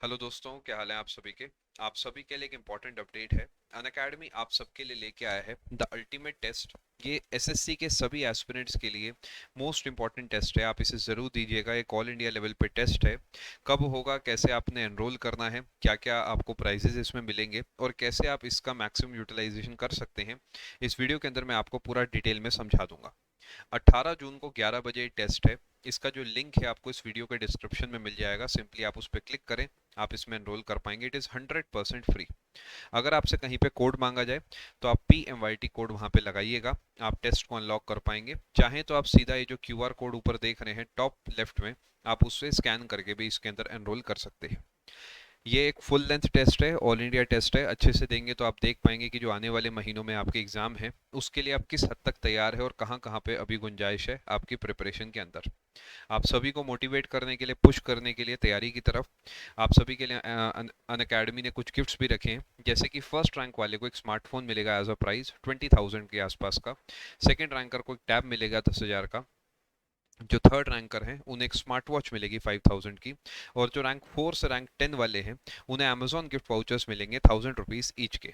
Hello दोस्तों, क्या हाल है आप सभी के। आप सभी के लिए एक इम्पॉर्टेंट अपडेट है। अनअकैडमी आप सबके लिए लेके आया है द अल्टीमेट टेस्ट। ये एसएससी के सभी एस्पिरेंट्स के लिए मोस्ट इम्पॉर्टेंट टेस्ट है। आप इसे ज़रूर दीजिएगा। एक ऑल इंडिया लेवल पे टेस्ट है। कब होगा, कैसे आपने एनरोल करना है, क्या क्या आपको प्राइजेस इसमें मिलेंगे और कैसे आप इसका मैक्सिमम यूटिलाइजेशन कर सकते हैं, इस वीडियो के अंदर मैं आपको पूरा डिटेल में समझा दूंगा। 18 जून को 11 बजे टेस्ट है। इसका जो लिंक है आपको इस वीडियो के डिस्क्रिप्शन में मिल जाएगा। सिंपली आप उस पर क्लिक करें, आप इसमें एनरोल कर पाएंगे। It is 100% free. अगर आपसे कहीं पे कोड मांगा जाए तो आप PMYT कोड वहां पे लगाइएगा। आप टेस्ट को अनलॉक कर पाएंगे। चाहे तो आप सीधा ये जो QR कोड ऊपर देख रहे हैं टॉप लेफ्ट में, आप उससे स्कैन करके भी इसके अंदर एनरोल कर सकते हैं। ये एक फुल लेंथ टेस्ट है, ऑल इंडिया टेस्ट है। अच्छे से देंगे तो आप देख पाएंगे कि जो आने वाले महीनों में आपके एग्जाम है उसके लिए आप किस हद तक तैयार है और कहाँ कहाँ पे अभी गुंजाइश है आपकी प्रिपरेशन के अंदर। आप सभी को मोटिवेट करने के लिए, पुश करने के लिए तैयारी की तरफ, आप सभी के लिए अन अकेडमी ने कुछ गिफ्ट्स भी रखे हैं। जैसे कि फर्स्ट रैंक वाले को एक स्मार्टफोन मिलेगा एज अ प्राइज 20,000 के आसपास का। सेकंड रैंकर को एक टैब मिलेगा 10,000 का। जो थर्ड रैंकर हैं उन्हें एक स्मार्ट वॉच मिलेगी 5,000 की। और जो रैंक 4 से रैंक 10 वाले हैं उन्हें अमेजॉन गिफ्ट वाउचर्स मिलेंगे 1,000 रुपीज़ ईच के।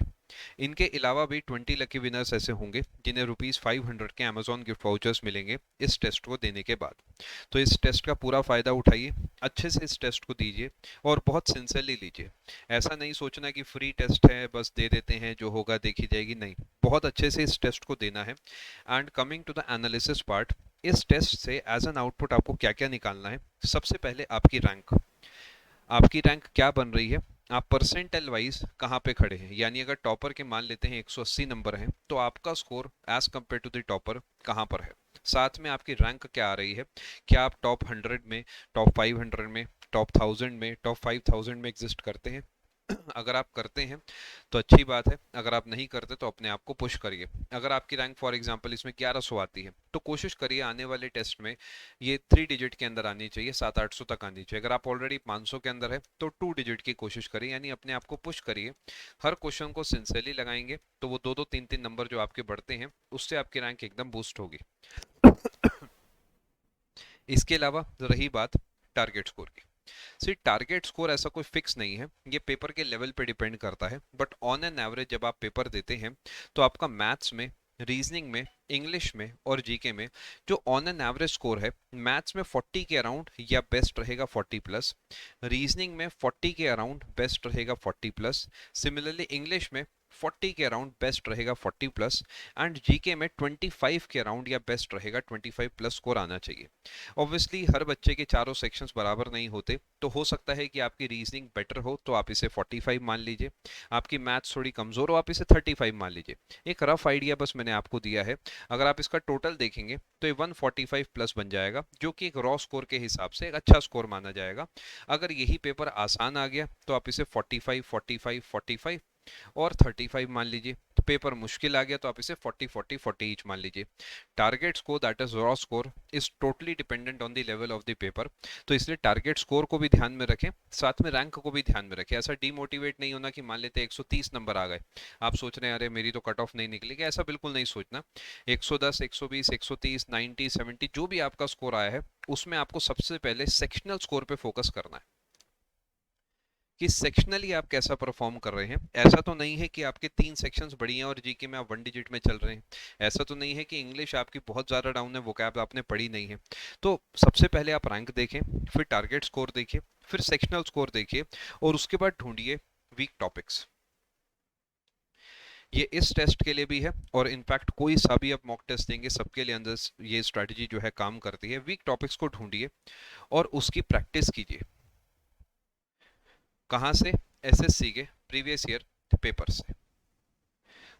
इनके अलावा भी 20 लकी विनर्स ऐसे होंगे जिन्हें ₹500 के अमेजॉन गिफ्ट वाउचर्स मिलेंगे इस टेस्ट को देने के बाद। तो इस टेस्ट का पूरा फायदा उठाइए, अच्छे से इस टेस्ट को दीजिए और बहुत सिंसियरली लीजिए। ऐसा नहीं सोचना कि फ्री टेस्ट है बस दे देते हैं, जो होगा देखी जाएगी, नहीं। बहुत अच्छे से इस टेस्ट को देना है। And coming to the analysis part, इस टेस्ट से एज एन आउटपुट आपको क्या क्या निकालना है। सबसे पहले आपकी रैंक, आपकी रैंक क्या बन रही है, आप परसेंटाइल वाइज कहाँ पे खड़े हैं। यानी अगर टॉपर के मान लेते हैं 180 नंबर हैं तो आपका score as compare to the topper कहाँ पर है। साथ में आपकी रैंक क्या आ रही है, क्या आप टॉप 100 में, टॉप 500 में, टॉप 1000 में, टॉप 5000 में एग्जिस्ट करते हैं। अगर आप करते हैं तो अच्छी बात है, अगर आप नहीं करते तो अपने आप को पुश करिए। अगर आपकी रैंक फॉर एग्जांपल इसमें 1100 आती है तो कोशिश करिए आने वाले टेस्ट में ये 3 डिजिट के अंदर आनी चाहिए, 700-800 तक आनी चाहिए। अगर आप ऑलरेडी 500 के अंदर है तो 2 डिजिट की कोशिश करिए, यानी अपने आप को पुश करिए। हर क्वेश्चन को सिंसियरली लगाएंगे तो वो 2-2 3-3 नंबर जो आपके बढ़ते हैं उससे आपकी रैंक एकदम बूस्ट होगी। इसके अलावा रही बात टारगेट स्कोर की। सी, टारगेट स्कोर ऐसा कोई फिक्स नहीं है, ये पेपर के लेवल पे डिपेंड करता है। बट ऑन एन एवरेज जब आप पेपर देते हैं तो आपका मैथ्स में, रीजनिंग में, इंग्लिश में और जीके में जो ऑन एन एवरेज स्कोर है, मैथ्स में 40 के अराउंड या बेस्ट रहेगा 40 प्लस, रीजनिंग में 40 के अराउंड बेस्ट रहेगा 40 प्लस, सिमिलरली इंग्लिश में 40 के अराउंड बेस्ट रहेगा 40 प्लस, एंड जीके में 25 के अराउंड या बेस्ट रहेगा 25 प्लस स्कोर आना चाहिए। ऑब्वियसली हर बच्चे के चारों सेक्शंस बराबर नहीं होते, तो हो सकता है कि आपकी रीजनिंग बेटर हो तो आप इसे 45 मान लीजिए, आपकी मैथ्स थोड़ी कमजोर हो आप इसे 35 मान लीजिए। एक रफ आइडिया बस मैंने आपको दिया है। अगर आप इसका टोटल देखेंगे तो ये 145 प्लस बन जाएगा, जो कि एक रॉ स्कोर के हिसाब से एक अच्छा स्कोर माना जाएगा। अगर यही पेपर आसान आ गया तो आप इसे 45 45 45 और 35 मान लीजिए। तो पेपर मुश्किल आ गया तो आप इसे 40 40 40 ईच मान लीजिए। Target score, that is raw score, is totally dependent on the level of the paper. तो इसलिए टारगेट स्कोर को भी ध्यान में रखें, साथ में रैंक को भी ध्यान में रखें। ऐसा डीमोटिवेट नहीं होना कि मान लेते 130 नंबर आ गए, आप सोच रहे हैं अरे मेरी तो कट ऑफ नहीं निकलेगी, ऐसा बिल्कुल नहीं सोचना। 110, 120, 130, 90, 70 जो भी आपका स्कोर आया है उसमें आपको सबसे पहले सेक्शनल स्कोर पे फोकस करना है कि सेक्शनली आप कैसा परफॉर्म कर रहे हैं। ऐसा तो नहीं है कि आपके 3 सेक्शंस बढ़िया और जीके में आप 1 डिजिट में चल रहे हैं। ऐसा तो नहीं है कि इंग्लिश आपकी बहुत ज़्यादा डाउन है, वोकैब आपने पढ़ी नहीं है। तो सबसे पहले आप रैंक देखें, फिर टारगेट स्कोर देखिए, फिर सेक्शनल स्कोर देखिए और उसके बाद ढूंढिए वीक टॉपिक्स। ये इस टेस्ट के लिए भी है और इनफैक्ट कोई सा भी आप मॉक टेस्ट देंगे सबके लिए अंदर ये स्ट्रैटेजी जो है काम करती है। वीक टॉपिक्स को ढूंढिए और उसकी प्रैक्टिस कीजिए। कहाँ से? एसएससी के प्रीवियस ईयर पेपर से।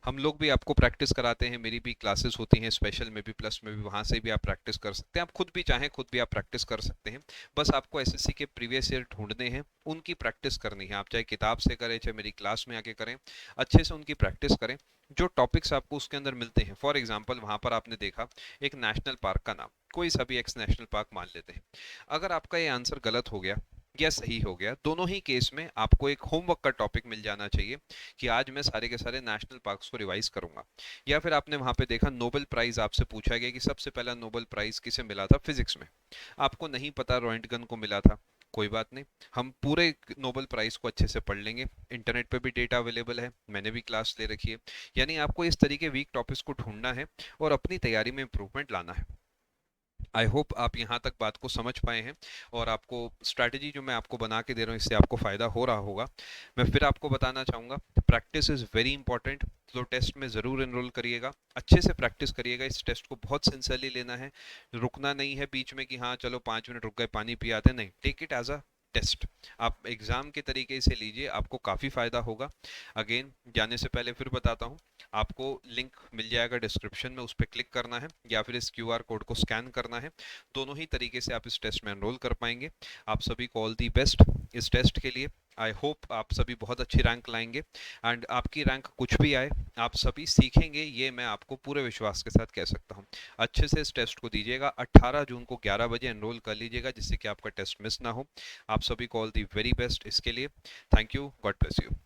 हम लोग भी आपको प्रैक्टिस कराते हैं, मेरी भी क्लासेस होती हैं स्पेशल में भी, प्लस में भी, वहां से भी आप प्रैक्टिस कर सकते हैं। आप खुद भी चाहें खुद भी आप प्रैक्टिस कर सकते हैं। बस आपको एसएससी के प्रीवियस ईयर ढूंढने हैं, उनकी प्रैक्टिस करनी है। आप चाहे किताब से करें चाहे मेरी क्लास में आके करें, अच्छे से उनकी प्रैक्टिस करें। जो टॉपिक्स आपको उसके अंदर मिलते हैं, फॉर एग्जाम्पल वहां पर आपने देखा एक नेशनल पार्क का नाम, कोई सा भी एक्स नेशनल पार्क मान लेते हैं। अगर आपका ये आंसर गलत हो गया या सही हो गया, दोनों ही केस में आपको एक होमवर्क का टॉपिक मिल जाना चाहिए कि आज मैं सारे के सारे नेशनल पार्क्स को रिवाइज करूंगा। या फिर आपने वहां पे देखा नोबेल प्राइज आपसे पूछा गया कि सबसे पहला नोबेल प्राइज किसे मिला था फिजिक्स में, आपको नहीं पता, रॉयंटगन को मिला था। कोई बात नहीं, हम पूरे नोबेल प्राइज को अच्छे से पढ़ लेंगे। इंटरनेट पे भी डेटा अवेलेबल है, मैंने भी क्लास ले रखी है। यानी आपको इस तरीके वीक टॉपिक्स को ढूंढना है और अपनी तैयारी में इंप्रूवमेंट लाना है। आई होप आप यहाँ तक बात को समझ पाए हैं और आपको स्ट्रैटेजी जो मैं आपको बना के दे रहा हूँ इससे आपको फ़ायदा हो रहा होगा। मैं फिर आपको बताना चाहूँगा, प्रैक्टिस इज़ वेरी इंपॉर्टेंट। तो टेस्ट में ज़रूर एनरोल करिएगा, अच्छे से प्रैक्टिस करिएगा, इस टेस्ट को बहुत सिंसियरली लेना है, रुकना नहीं है बीच में कि हाँ चलो 5 मिनट रुक गए पानी पी आते, नहीं, take it as a test. आप एग्ज़ाम के तरीके से लीजिए, आपको काफ़ी फ़ायदा होगा। अगेन जाने से पहले फिर बताता हूँ, आपको लिंक मिल जाएगा डिस्क्रिप्शन में, उस पर क्लिक करना है या फिर इस क्यूआर कोड को स्कैन करना है। दोनों ही तरीके से आप इस टेस्ट में एनरोल कर पाएंगे। आप सभी को ऑल दी बेस्ट इस टेस्ट के लिए। आई होप आप सभी बहुत अच्छी रैंक लाएंगे एंड आपकी रैंक कुछ भी आए आप सभी सीखेंगे, ये मैं आपको पूरे विश्वास के साथ कह सकता हूँ। अच्छे से इस टेस्ट को दीजिएगा, 18 जून को 11 बजे एनरोल कर लीजिएगा जिससे कि आपका टेस्ट मिस ना हो। आप सभी को ऑल दी वेरी बेस्ट इसके लिए। Thank you, God bless you.